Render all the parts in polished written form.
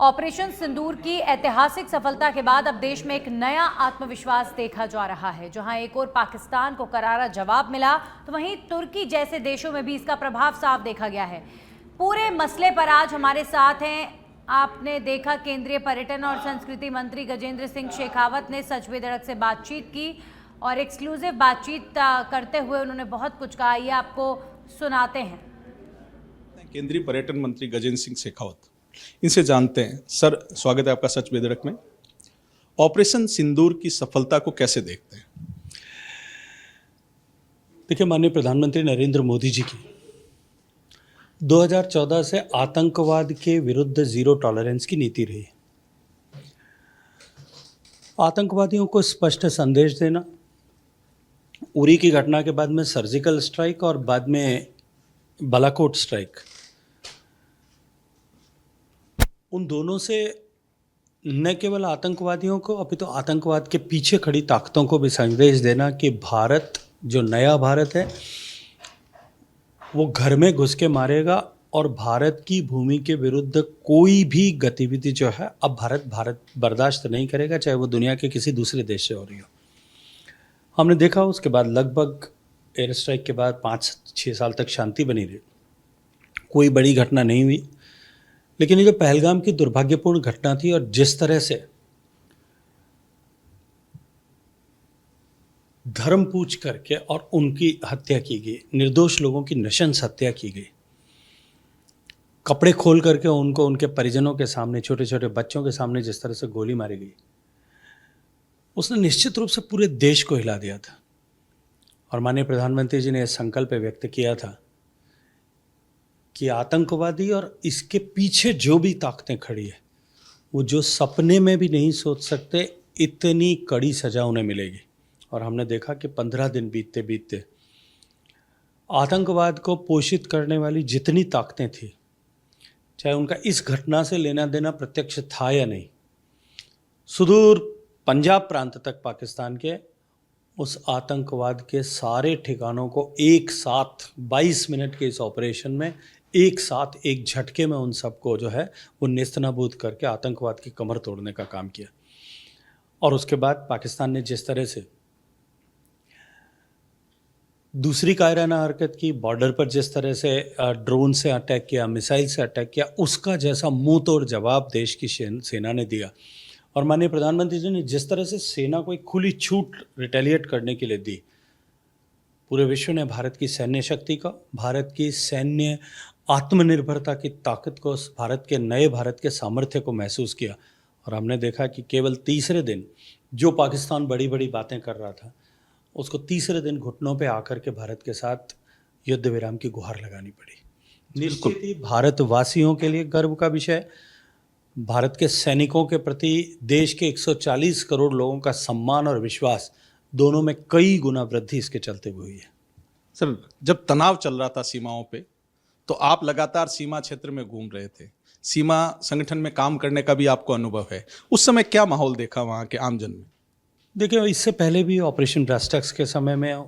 Operation सिंदूर की ऐतिहासिक सफलता के बाद अब देश में एक नया आत्मविश्वास देखा जा रहा है। जहां एक और पाकिस्तान को करारा जवाब मिला, तो वहीं तुर्की जैसे देशों में भी इसका प्रभाव साफ देखा गया है। पूरे मसले पर आज हमारे साथ हैं, आपने देखा, केंद्रीय पर्यटन और संस्कृति मंत्री गजेंद्र सिंह शेखावत ने सच बेधड़क से बातचीत की और एक्सक्लूसिव बातचीत करते हुए उन्होंने बहुत कुछ कहा। ये आपको सुनाते हैं। केंद्रीय पर्यटन मंत्री गजेंद्र सिंह शेखावत, इनसे जानते हैं। सर, स्वागत है आपका सच बेधड़क में। ऑपरेशन सिंदूर की सफलता को कैसे देखते हैं? देखिए, माननीय प्रधानमंत्री नरेंद्र मोदी जी की 2014 से आतंकवाद के विरुद्ध जीरो टॉलरेंस की नीति रही। आतंकवादियों को स्पष्ट संदेश देना, उरी की घटना के बाद में सर्जिकल स्ट्राइक और बाद में बालाकोट स्ट्राइक, उन दोनों से न केवल आतंकवादियों को अभी तो आतंकवाद के पीछे खड़ी ताकतों को भी संदेश देना कि भारत, जो नया भारत है, वो घर में घुस के मारेगा और भारत की भूमि के विरुद्ध कोई भी गतिविधि जो है अब भारत बर्दाश्त नहीं करेगा, चाहे वो दुनिया के किसी दूसरे देश से हो रही हो। हमने देखा उसके बाद लगभग एयर स्ट्राइक के बाद 5-6 साल तक शांति बनी रही, कोई बड़ी घटना नहीं हुई। लेकिन ये जो पहलगाम की दुर्भाग्यपूर्ण घटना थी और जिस तरह से धर्म पूछ करके और उनकी हत्या की गई, निर्दोष लोगों की नृशंस हत्या की गई, कपड़े खोल करके उनको उनके परिजनों के सामने, छोटे छोटे बच्चों के सामने जिस तरह से गोली मारी गई, उसने निश्चित रूप से पूरे देश को हिला दिया था। और माननीय प्रधानमंत्री जी ने यह संकल्प व्यक्त किया था कि आतंकवादी और इसके पीछे जो भी ताकतें खड़ी है, वो जो सपने में भी नहीं सोच सकते इतनी कड़ी सजा उन्हें मिलेगी। और हमने देखा कि 15 दिन बीतते बीतते आतंकवाद को पोषित करने वाली जितनी ताकतें थी, चाहे उनका इस घटना से लेना देना प्रत्यक्ष था या नहीं, सुदूर पंजाब प्रांत तक पाकिस्तान के उस आतंकवाद के सारे ठिकानों को एक साथ 22 मिनट के इस ऑपरेशन में एक साथ एक झटके में उन सबको जो है वो नेस्तनाबूद करके आतंकवाद की कमर तोड़ने का काम किया। और उसके बाद पाकिस्तान ने जिस तरह से दूसरी कायराना हरकत की, बॉर्डर पर जिस तरह से ड्रोन से अटैक किया, मिसाइल से अटैक किया, उसका जैसा मुंह तोड़ जवाब देश की सेना ने दिया। और माननीय प्रधानमंत्री जी ने जिस तरह से सेना को एक खुली छूट रिटेलिएट करने के लिए दी, पूरे विश्व ने भारत की सैन्य शक्ति का, भारत की सैन्य आत्मनिर्भरता की ताकत को, नए भारत के सामर्थ्य को महसूस किया। और हमने देखा कि केवल तीसरे दिन जो पाकिस्तान बड़ी बड़ी बातें कर रहा था, उसको तीसरे दिन घुटनों पे आकर के भारत के साथ युद्ध विराम की गुहार लगानी पड़ी। निश्चित ही भारतवासियों के लिए गर्व का विषय, भारत के सैनिकों के प्रति देश के 140 करोड़ लोगों का सम्मान और विश्वास, दोनों में कई गुना वृद्धि इसके चलते हुई है। सर, जब तनाव चल रहा था सीमाओं पे, तो आप लगातार सीमा क्षेत्र में घूम रहे थे, सीमा संगठन में काम करने का भी आपको अनुभव है। उस समय क्या माहौल देखा वहाँ के आमजन में? देखिए, इससे पहले भी ऑपरेशन ब्रास्टक्स के समय में,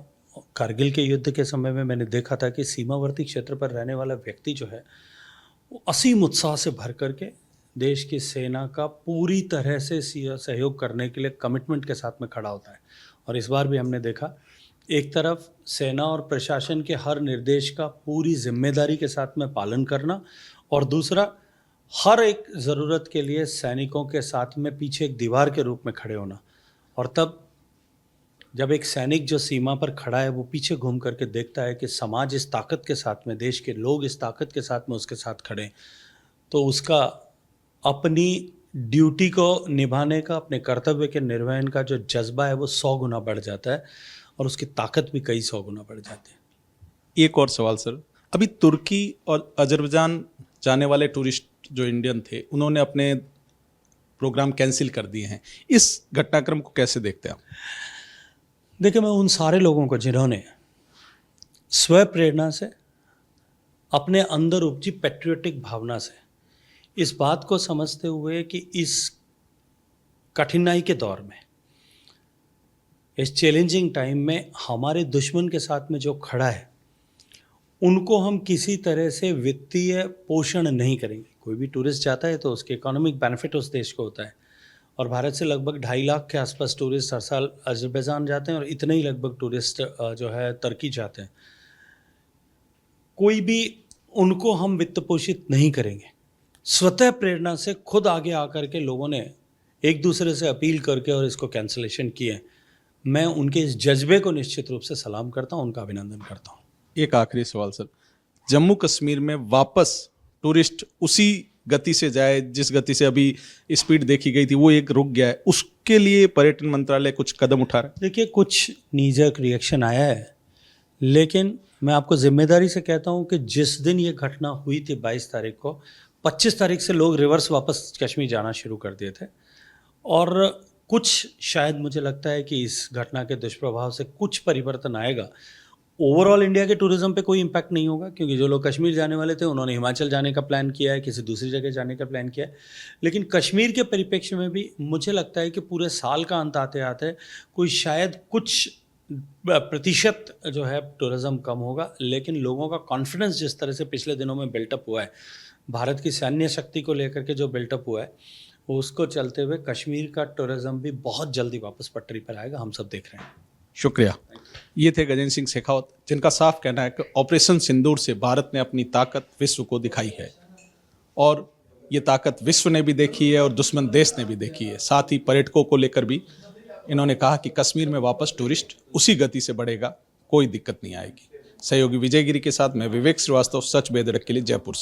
कारगिल के युद्ध के समय में मैंने देखा था कि सीमावर्ती क्षेत्र पर रहने वाला व्यक्ति जो है वो असीम उत्साह से भर करके देश की सेना का पूरी तरह से सहयोग करने के लिए कमिटमेंट के साथ में खड़ा होता है। और इस बार भी हमने देखा, एक तरफ सेना और प्रशासन के हर निर्देश का पूरी जिम्मेदारी के साथ में पालन करना, और दूसरा हर एक ज़रूरत के लिए सैनिकों के साथ में पीछे एक दीवार के रूप में खड़े होना। और तब जब एक सैनिक जो सीमा पर खड़ा है वो पीछे घूम करके देखता है कि समाज इस ताकत के साथ में, देश के लोग इस ताकत के साथ में उसके साथ खड़े, तो उसका अपनी ड्यूटी को निभाने का, अपने कर्तव्य के निर्वहन का जो जज्बा है वो 100 गुना बढ़ जाता है और उसकी ताकत भी कई 100 गुना बढ़ जाती है। एक और सवाल सर, अभी तुर्की और अजरबैजान जाने वाले टूरिस्ट जो इंडियन थे, उन्होंने अपने प्रोग्राम कैंसिल कर दिए हैं। इस घटनाक्रम को कैसे देखते हैं आप? देखिए, मैं उन सारे लोगों को जिन्होंने स्व प्रेरणा से, अपने अंदर उपजी पैट्रियोटिक भावना से इस बात को समझते हुए कि इस कठिनाई के दौर में, इस चैलेंजिंग टाइम में हमारे दुश्मन के साथ में जो खड़ा है, उनको हम किसी तरह से वित्तीय पोषण नहीं करेंगे, कोई भी टूरिस्ट जाता है तो उसके इकोनॉमिक बेनिफिट उस देश को होता है। और भारत से लगभग 2.5 लाख के आसपास टूरिस्ट हर साल अज़रबैजान जाते हैं और इतने ही लगभग टूरिस्ट जो है तुर्की जाते हैं। कोई भी उनको हम वित्त पोषित नहीं करेंगे। स्वतः प्रेरणा से खुद आगे आकर के लोगों ने एक दूसरे से अपील करके और इसको कैंसलेशन किए। मैं उनके इस जज्बे को निश्चित रूप से सलाम करता हूं, उनका अभिनंदन करता हूं। एक आखिरी सवाल सर, जम्मू कश्मीर में वापस टूरिस्ट उसी गति से जाए जिस गति से अभी स्पीड देखी गई थी, वो एक रुक गया है, उसके लिए पर्यटन मंत्रालय कुछ कदम उठा रहा है? देखिए, कुछ नीजक रिएक्शन आया है, लेकिन मैं आपको जिम्मेदारी से कहता हूं कि जिस दिन ये घटना हुई थी 22 तारीख को, 25 तारीख से लोग रिवर्स वापस कश्मीर जाना शुरू कर दिए थे। और कुछ शायद मुझे लगता है कि इस घटना के दुष्प्रभाव से कुछ परिवर्तन आएगा। ओवरऑल इंडिया के टूरिज्म पे कोई इम्पैक्ट नहीं होगा, क्योंकि जो लोग कश्मीर जाने वाले थे उन्होंने हिमाचल जाने का प्लान किया है, किसी दूसरी जगह जाने का प्लान किया है। लेकिन कश्मीर के परिप्रेक्ष्य में भी मुझे लगता है कि पूरे साल का अंत आते आते कोई शायद कुछ प्रतिशत जो है टूरिज्म कम होगा, लेकिन लोगों का कॉन्फिडेंस जिस तरह से पिछले दिनों में बिल्टअप हुआ है, भारत की सैन्य शक्ति को लेकर के जो बिल्टअप हुआ है, उसको चलते हुए कश्मीर का टूरिज्म भी बहुत जल्दी वापस पटरी पर आएगा, हम सब देख रहे हैं। शुक्रिया। ये थे गजेंद्र सिंह शेखावत, जिनका साफ कहना है कि ऑपरेशन सिंदूर से भारत ने अपनी ताकत विश्व को दिखाई है, और ये ताकत विश्व ने भी देखी है और दुश्मन देश ने भी देखी है। साथ ही पर्यटकों को लेकर भी इन्होंने कहा कि कश्मीर में वापस टूरिस्ट उसी गति से बढ़ेगा, कोई दिक्कत नहीं आएगी। सहयोगी विजय गिरी के साथ मैं विवेक श्रीवास्तव, सच बेधड़क के लिए, जयपुर से।